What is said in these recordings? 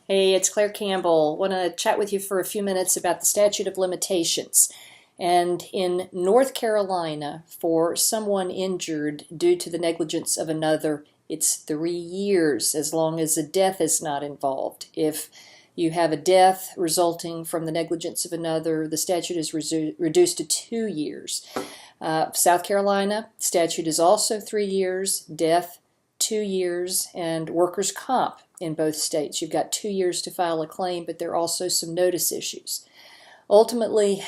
Hey, it's Clair Campbell. Want to chat with you for a few minutes about the statute of limitations. And in North Carolina, for someone injured due to the negligence of another, it's 3 years as long as a death is not involved. If you have a death resulting from the negligence of another, the statute is reduced to 2 years. South Carolina, statute is also 3 years, death 2 years, and workers' comp in both states. You've got 2 years to file a claim, but there are also some notice issues. Ultimately,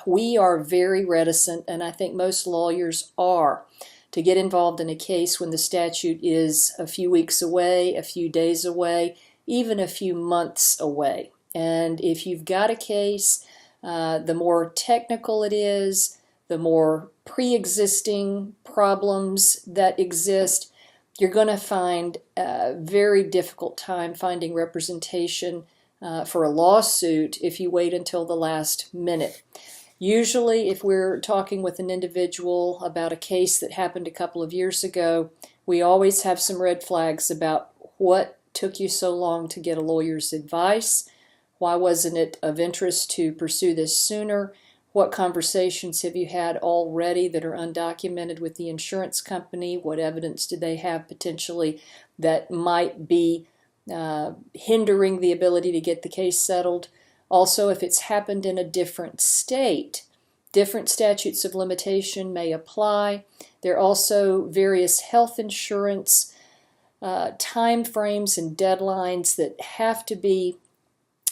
we are very reticent, and I think most lawyers are, to get involved in a case when the statute is a few weeks away, a few days away, even a few months away. And if you've got a case, the more technical it is, the more pre-existing problems that exist, you're going to find a very difficult time finding representation for a lawsuit if you wait until the last minute. Usually, if we're talking with an individual about a case that happened a couple of years ago, we always have some red flags about what took you so long to get a lawyer's advice, why wasn't it of interest to pursue this sooner, what conversations have you had already that are undocumented with the insurance company? What evidence do they have potentially that might be hindering the ability to get the case settled? Also, if it's happened in a different state, different statutes of limitation may apply. There are also various health insurance time frames and deadlines that have to be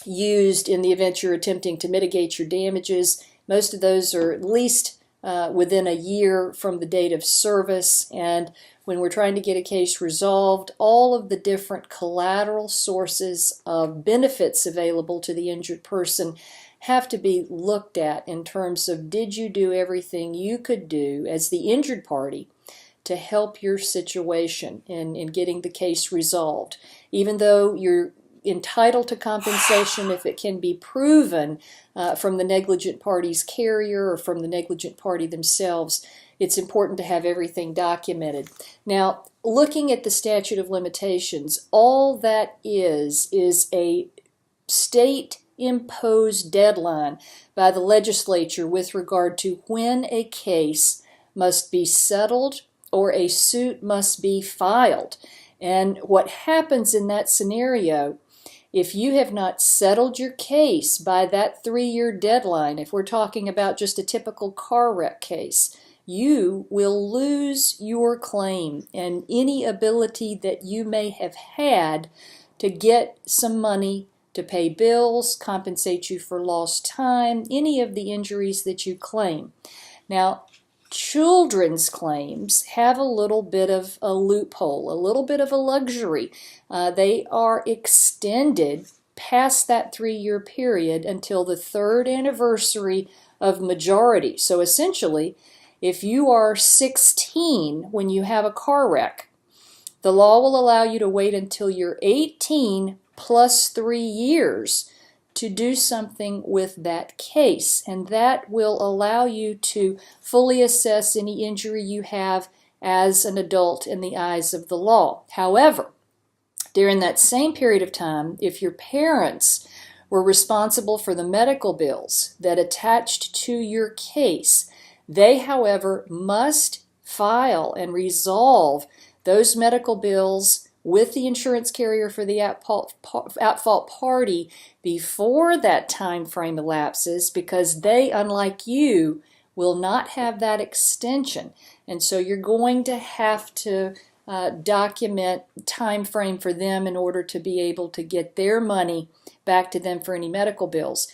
used in the event you're attempting to mitigate your damages. Most of those are at least within a year from the date of service, and when we're trying to get a case resolved, all of the different collateral sources of benefits available to the injured person have to be looked at in terms of, did you do everything you could do as the injured party to help your situation in getting the case resolved? Even though you're entitled to compensation if it can be proven from the negligent party's carrier or from the negligent party themselves, it's important to have everything documented. Now, looking at the statute of limitations, all that is a state-imposed deadline by the legislature with regard to when a case must be settled or a suit must be filed. And what happens in that scenario, if you have not settled your case by that 3-year deadline, if we're talking about just a typical car wreck case, you will lose your claim and any ability that you may have had to get some money to pay bills, compensate you for lost time, any of the injuries that you claim. Now, children's claims have a little bit of a loophole, a little bit of a luxury. They are extended past that 3-year period until the 3rd anniversary of majority. So essentially, if you are 16 when you have a car wreck, the law will allow you to wait until you're 18 plus 3 years to do something with that case, and that will allow you to fully assess any injury you have as an adult in the eyes of the law. However, during that same period of time, if your parents were responsible for the medical bills that attached to your case, they, however, must file and resolve those medical bills with the insurance carrier for the at-fault party before that time frame elapses, because they, unlike you, will not have that extension. And so you're going to have to document time frame for them in order to be able to get their money back to them for any medical bills.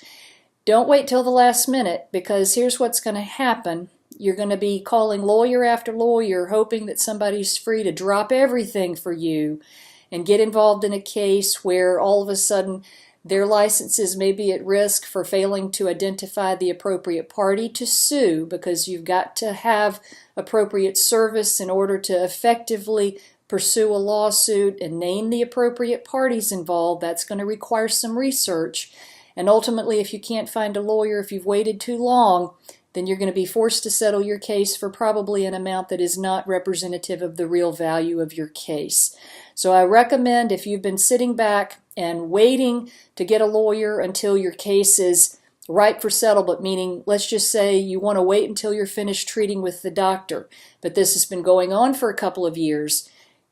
Don't wait till the last minute, because here's what's going to happen. You're going to be calling lawyer after lawyer, hoping that somebody's free to drop everything for you and get involved in a case where all of a sudden their licenses may be at risk for failing to identify the appropriate party to sue, because you've got to have appropriate service in order to effectively pursue a lawsuit and name the appropriate parties involved. That's going to require some research. And ultimately, if you can't find a lawyer, if you've waited too long, then you're going to be forced to settle your case for probably an amount that is not representative of the real value of your case. So I recommend, if you've been sitting back and waiting to get a lawyer until your case is ripe for settlement, meaning let's just say you want to wait until you're finished treating with the doctor, but this has been going on for a couple of years,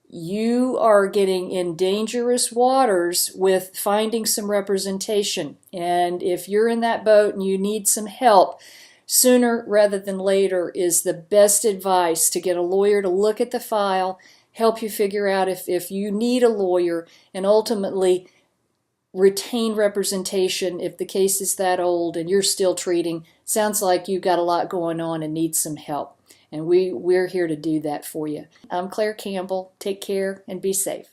you are getting in dangerous waters with finding some representation. And if you're in that boat and you need some help, sooner rather than later is the best advice, to get a lawyer to look at the file, help you figure out if you need a lawyer, and ultimately retain representation if the case is that old and you're still treating. Sounds like you've got a lot going on and need some help. And we're here to do that for you. I'm Clair Campbell. Take care and be safe.